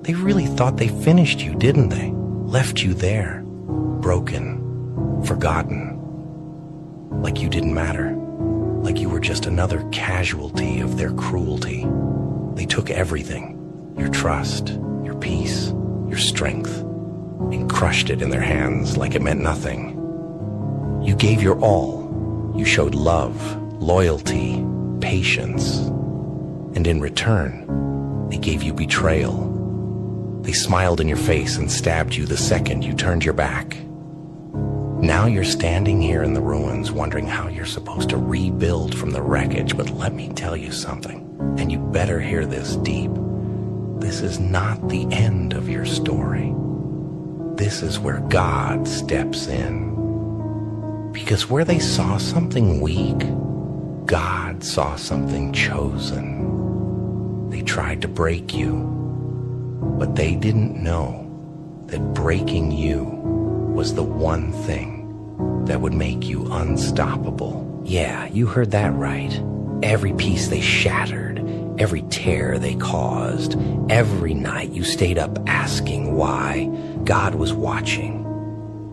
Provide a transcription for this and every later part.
They really thought they finished you, didn't they? Left you there, broken, forgotten, like you didn't matter, like you were just another casualty of their cruelty. They took everything, your trust, your peace, your strength, and crushed it in their hands like it meant nothing. You gave your all. You showed love, loyalty, patience, and in return, they gave you betrayal. They smiled in your face and stabbed you the second you turned your back. Now you're standing here in the ruins wondering how you're supposed to rebuild from the wreckage, but let me tell you something, and you better hear this deep. This is not the end of your story. This is where God steps in. Because where they saw something weak, God saw something chosen. They tried to break you, but they didn't know that breaking you was the one thing that would make you unstoppable. Yeah, you heard that right. Every piece they shattered, every tear they caused, every night you stayed up asking why, God was watching.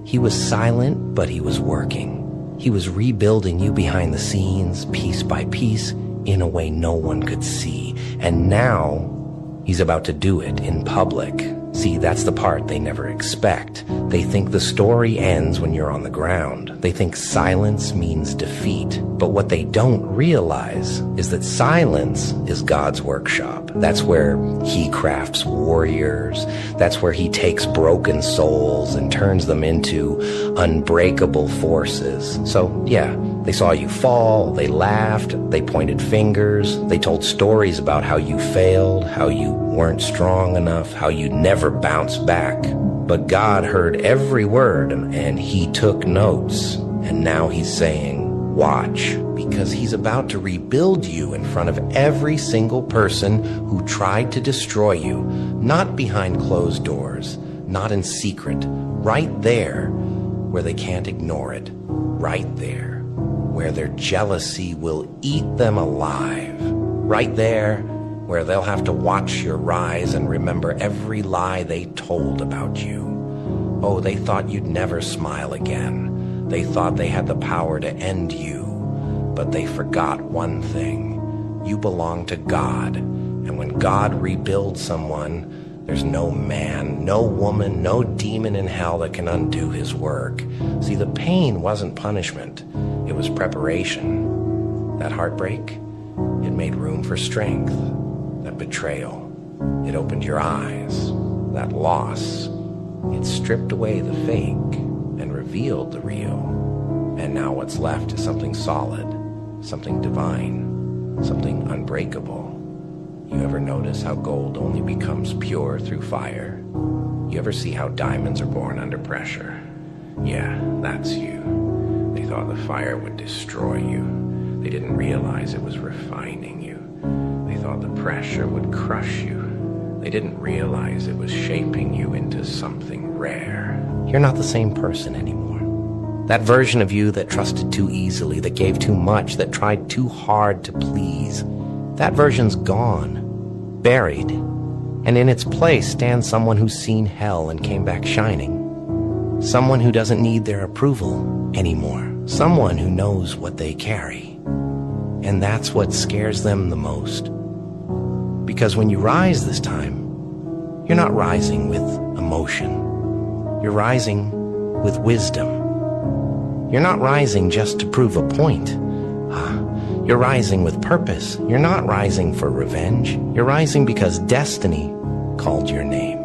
He was silent, but he was working. He was rebuilding you behind the scenes, piece by piece, in a way no one could see. And now, he's about to do it in public. See, that's the part they never expect. They think the story ends when you're on the ground. They think silence means defeat. But what they don't realize is that silence is God's workshop. That's where he crafts warriors. That's where he takes broken souls and turns them into unbreakable forces. So, yeah, they saw you fall, they laughed, they pointed fingers, they told stories about how you failed, how you weren't strong enough, how you never bounced back. But God heard every word and he took notes. And now he's saying, watch, because he's about to rebuild you in front of every single person who tried to destroy you, not behind closed doors, not in secret, right there where they can't ignore it, right there where their jealousy will eat them alive, right there where they'll have to watch your rise and remember every lie they told about you. Oh, they thought you'd never smile again. They thought they had the power to end you, but they forgot one thing. You belong to God, and when God rebuilds someone, there's no man, no woman, no demon in hell that can undo his work. See, the pain wasn't punishment. It was preparation. That heartbreak, it made room for strength. That betrayal, it opened your eyes. That loss, it stripped away the fake and revealed the real. And now what's left is something solid, something divine, something unbreakable. You ever notice how gold only becomes pure through fire? You ever see how diamonds are born under pressure? Yeah, that's you. They thought the fire would destroy you. They didn't realize it was refining you. They thought the pressure would crush you. They didn't realize it was shaping you into something rare. You're not the same person anymore. That version of you that trusted too easily, that gave too much, that tried too hard to please, that version's gone, buried. And in its place stands someone who's seen hell and came back shining. Someone who doesn't need their approval anymore. Someone who knows what they carry. And that's what scares them the most. Because when you rise this time, you're not rising with emotion. You're rising with wisdom. You're not rising just to prove a point. You're rising with purpose. You're not rising for revenge. You're rising because destiny called your name.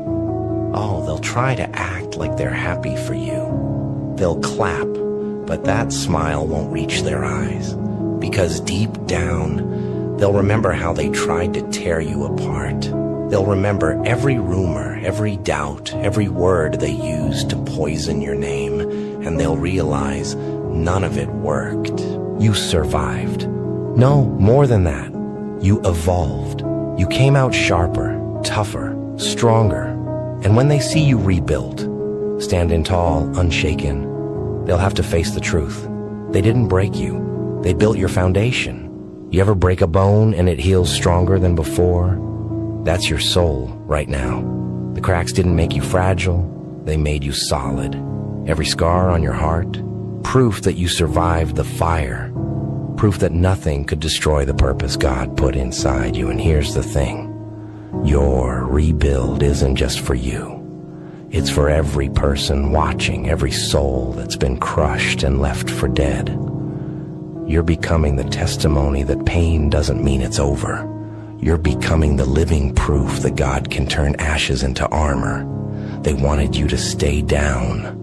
Oh, they'll try to act like they're happy for you. They'll clap, but that smile won't reach their eyes. Because deep down, they'll remember how they tried to tear you apart. They'll remember every rumor, every doubt, every word they used to poison your name. And they'll realize none of it worked. You survived. No, more than that. You evolved. You came out sharper, tougher, stronger. And when they see you rebuilt, standing tall, unshaken, they'll have to face the truth. They didn't break you. They built your foundation. You ever break a bone and it heals stronger than before? That's your soul right now. The cracks didn't make you fragile, they made you solid. Every scar on your heart, proof that you survived the fire, proof that nothing could destroy the purpose God put inside you. And here's the thing, your rebuild isn't just for you. It's for every person watching, every soul that's been crushed and left for dead. You're becoming the testimony that pain doesn't mean it's over. You're becoming the living proof that God can turn ashes into armor. They wanted you to stay down.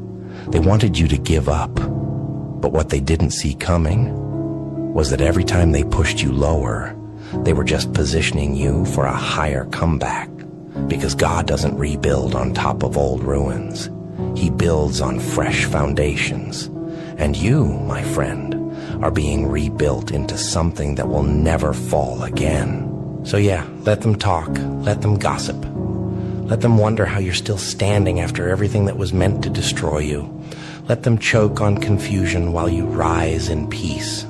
They wanted you to give up. But what they didn't see coming was that every time they pushed you lower, they were just positioning you for a higher comeback. Because God doesn't rebuild on top of old ruins. He builds on fresh foundations. And you, my friend, are being rebuilt into something that will never fall again. So yeah, let them talk, let them gossip. Let them wonder how you're still standing after everything that was meant to destroy you. Let them choke on confusion while you rise in peace.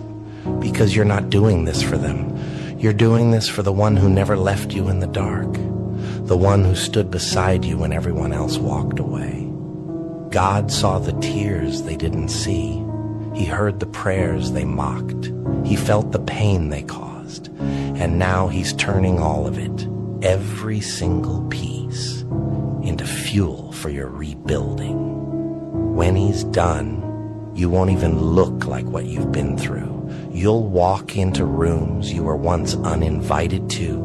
Because you're not doing this for them. You're doing this for the one who never left you in the dark. The one who stood beside you when everyone else walked away. God saw the tears they didn't see. He heard the prayers they mocked. He felt the pain they caused. And now he's turning all of it, every single piece, into fuel for your rebuilding. When he's done, you won't even look like what you've been through. You'll walk into rooms you were once uninvited to.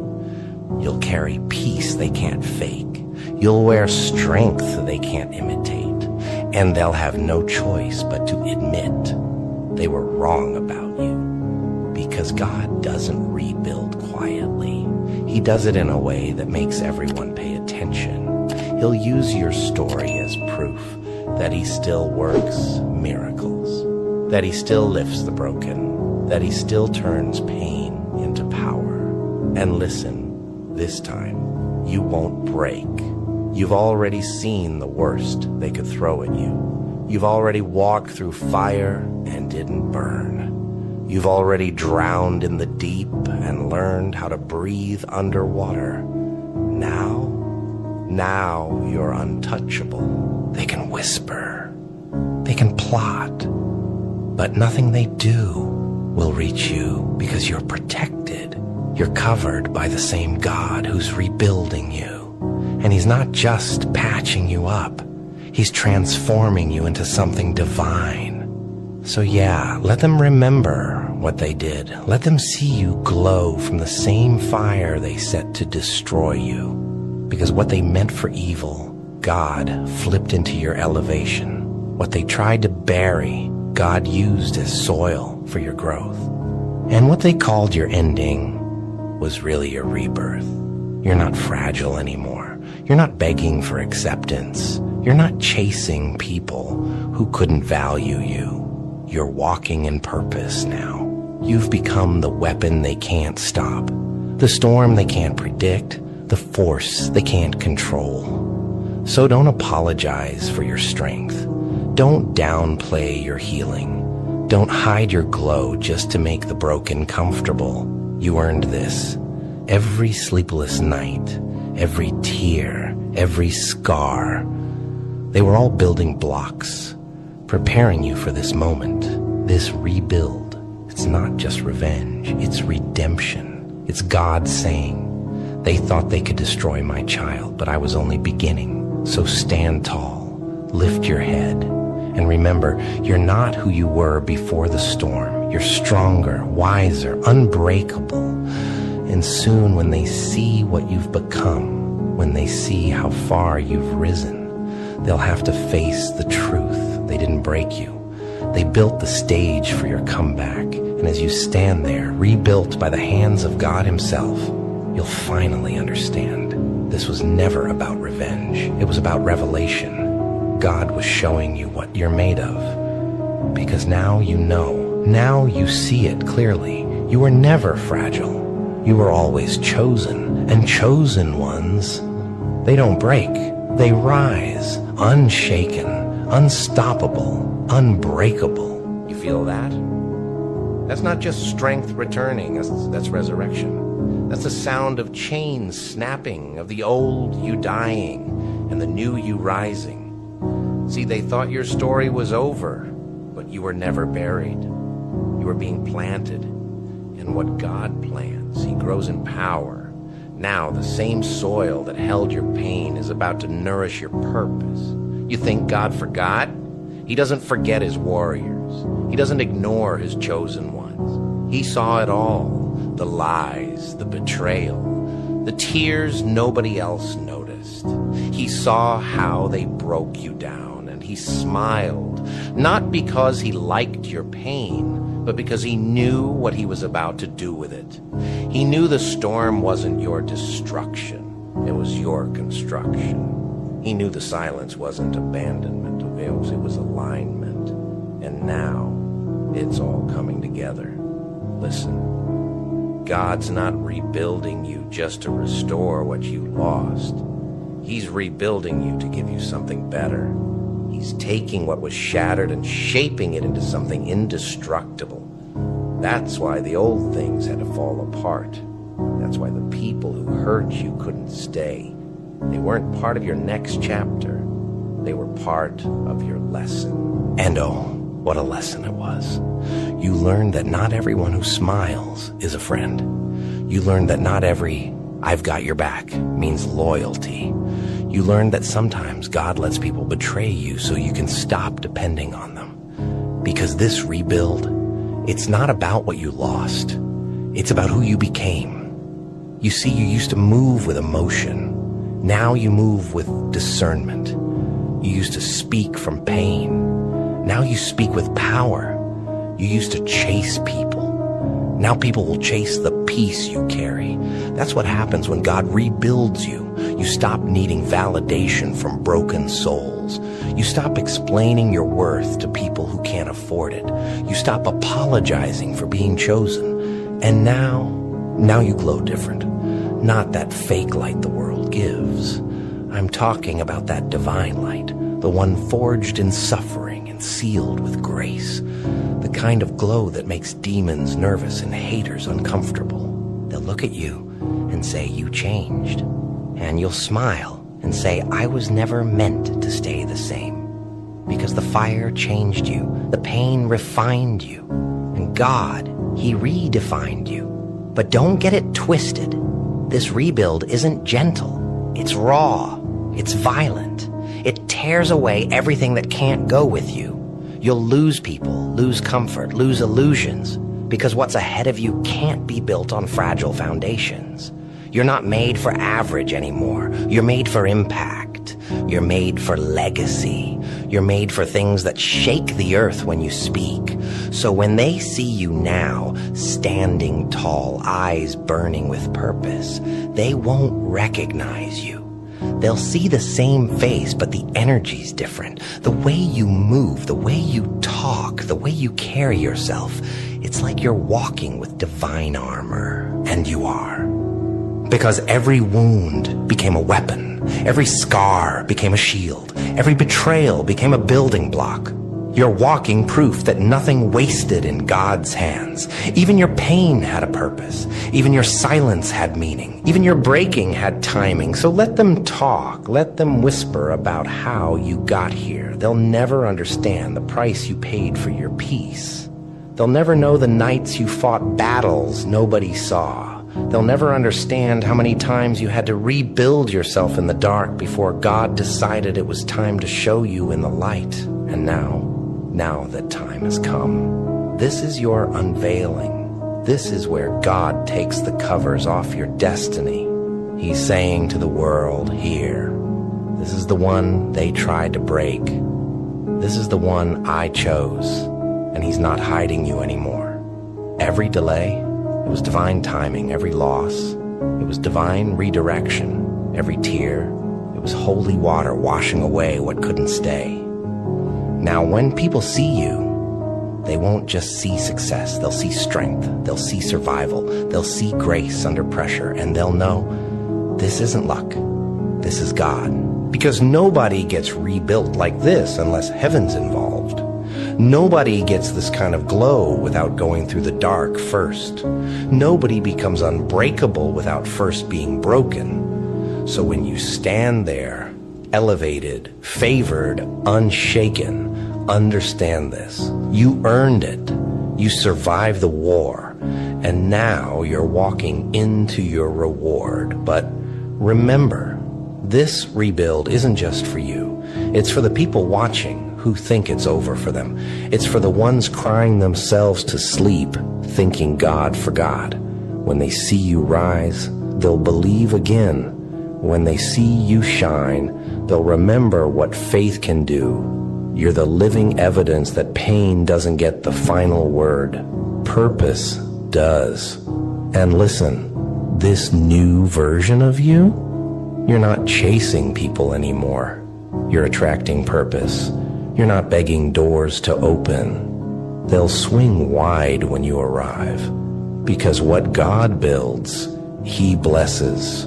You'll carry peace they can't fake. You'll wear strength they can't imitate. And they'll have no choice but to admit they were wrong about you. Because God doesn't rebuild quietly. He does it in a way that makes everyone pay attention. He'll use your story as proof that he still works miracles, that he still lifts the broken, that he still turns pain into power. And listen, this time, you won't break. You've already seen the worst they could throw at you. You've already walked through fire and didn't burn. You've already drowned in the deep and learned how to breathe underwater. Now you're untouchable. They can whisper, they can plot, but nothing they do will reach you because you're protected. You're covered by the same God who's rebuilding you. And he's not just patching you up. He's transforming you into something divine. So yeah, let them remember what they did. Let them see you glow from the same fire they set to destroy you. Because what they meant for evil, God flipped into your elevation. What they tried to bury, God used as soil for your growth. And what they called your ending was really your rebirth. You're not fragile anymore. You're not begging for acceptance. You're not chasing people who couldn't value you. You're walking in purpose now. You've become the weapon they can't stop, the storm they can't predict, the force they can't control. So don't apologize for your strength. Don't downplay your healing. Don't hide your glow just to make the broken comfortable. You earned this. Every sleepless night, every tear, every scar, they were all building blocks, preparing you for this moment, this rebuild. It's not just revenge, it's redemption. It's God saying, they thought they could destroy my child, but I was only beginning. So stand tall, lift your head, and remember, you're not who you were before the storm. You're stronger, wiser, unbreakable. And soon when they see what you've become, when they see how far you've risen, they'll have to face the truth. They didn't break you. They built the stage for your comeback. And as you stand there, rebuilt by the hands of God himself, you'll finally understand. This was never about revenge. It was about revelation. God was showing you what you're made of. Because now you know. Now you see it clearly. You were never fragile. You were always chosen. And chosen ones, they don't break. They rise, unshaken, unstoppable, unbreakable. You feel that? That's not just strength returning, that's resurrection. That's the sound of chains snapping, of the old you dying. and the new you rising. See, they thought your story was over, but you were never buried. You were being planted. And what God plants, He grows in power. Now, the same soil that held your pain is about to nourish your purpose. You think God forgot? He doesn't forget His warriors. He doesn't ignore His chosen ones. He saw it all, the lies, the betrayal, the tears nobody else noticed. He saw how they broke you down, and He smiled, not because He liked your pain, but because He knew what He was about to do with it. He knew the storm wasn't your destruction, it was your construction. He knew the silence wasn't abandonment, it was alignment. And now, it's all coming together. Listen, God's not rebuilding you just to restore what you lost. He's rebuilding you to give you something better. He's taking what was shattered and shaping it into something indestructible. That's why the old things had to fall apart. That's why the people who hurt you couldn't stay. They weren't part of your next chapter. They were part of your lesson. And oh, what a lesson it was. You learned that not everyone who smiles is a friend. You learned that not every "I've got your back" means loyalty. You learned that sometimes God lets people betray you so you can stop depending on them. Because this rebuild, it's not about what you lost. It's about who you became. You see, you used to move with emotion. Now you move with discernment. You used to speak from pain. Now you speak with power. You used to chase people. Now people will chase the peace you carry. That's what happens when God rebuilds you. You stop needing validation from broken souls. You stop explaining your worth to people who can't afford it. You stop apologizing for being chosen. And now you glow different. Not that fake light the world gives. I'm talking about that divine light, the one forged in suffering and sealed with grace. The kind of glow that makes demons nervous and haters uncomfortable. They'll look at you and say, "You changed." And you'll smile and say, "I was never meant to stay the same." Because the fire changed you, the pain refined you, and God, He redefined you. But don't get it twisted. This rebuild isn't gentle. It's raw. It's violent. It tears away everything that can't go with you. You'll lose people, lose comfort, lose illusions, because what's ahead of you can't be built on fragile foundations. You're not made for average anymore. You're made for impact. You're made for legacy. You're made for things that shake the earth when you speak. So when they see you now, standing tall, eyes burning with purpose, they won't recognize you. They'll see the same face, but the energy's different. The way you move, the way you talk, the way you carry yourself, it's like you're walking with divine armor. And you are. Because every wound became a weapon. Every scar became a shield. Every betrayal became a building block. You're walking proof that nothing wasted in God's hands. Even your pain had a purpose. Even your silence had meaning. Even your breaking had timing. So let them talk. Let them whisper about how you got here. They'll never understand the price you paid for your peace. They'll never know the nights you fought battles nobody saw. They'll never understand how many times you had to rebuild yourself in the dark before God decided it was time to show you in the light. And now that time has come. This is your unveiling. This is where God takes the covers off your destiny. He's saying to the world, here, this is the one they tried to break. This is the one I chose, and He's not hiding you anymore. Every delay, it was divine timing. Every loss, it was divine redirection. Every tear, it was holy water washing away what couldn't stay. Now, when people see you, they won't just see success. They'll see strength. They'll see survival. They'll see grace under pressure, and they'll know this isn't luck. This is God. Because nobody gets rebuilt like this unless heaven's involved. Nobody gets this kind of glow without going through the dark first. Nobody becomes unbreakable without first being broken. So when you stand there, elevated, favored, unshaken. Understand this. You earned it. You survived the war, and now you're walking into your reward. But remember, this rebuild isn't just for you. It's for the people watching who think it's over for them. It's for the ones crying themselves to sleep, thinking God forgot. When they see you rise, they'll believe again. When they see you shine, they'll remember what faith can do. You're the living evidence that pain doesn't get the final word. Purpose does. And listen, this new version of you, you're not chasing people anymore. You're attracting purpose. You're not begging doors to open. They'll swing wide when you arrive. Because what God builds, He blesses.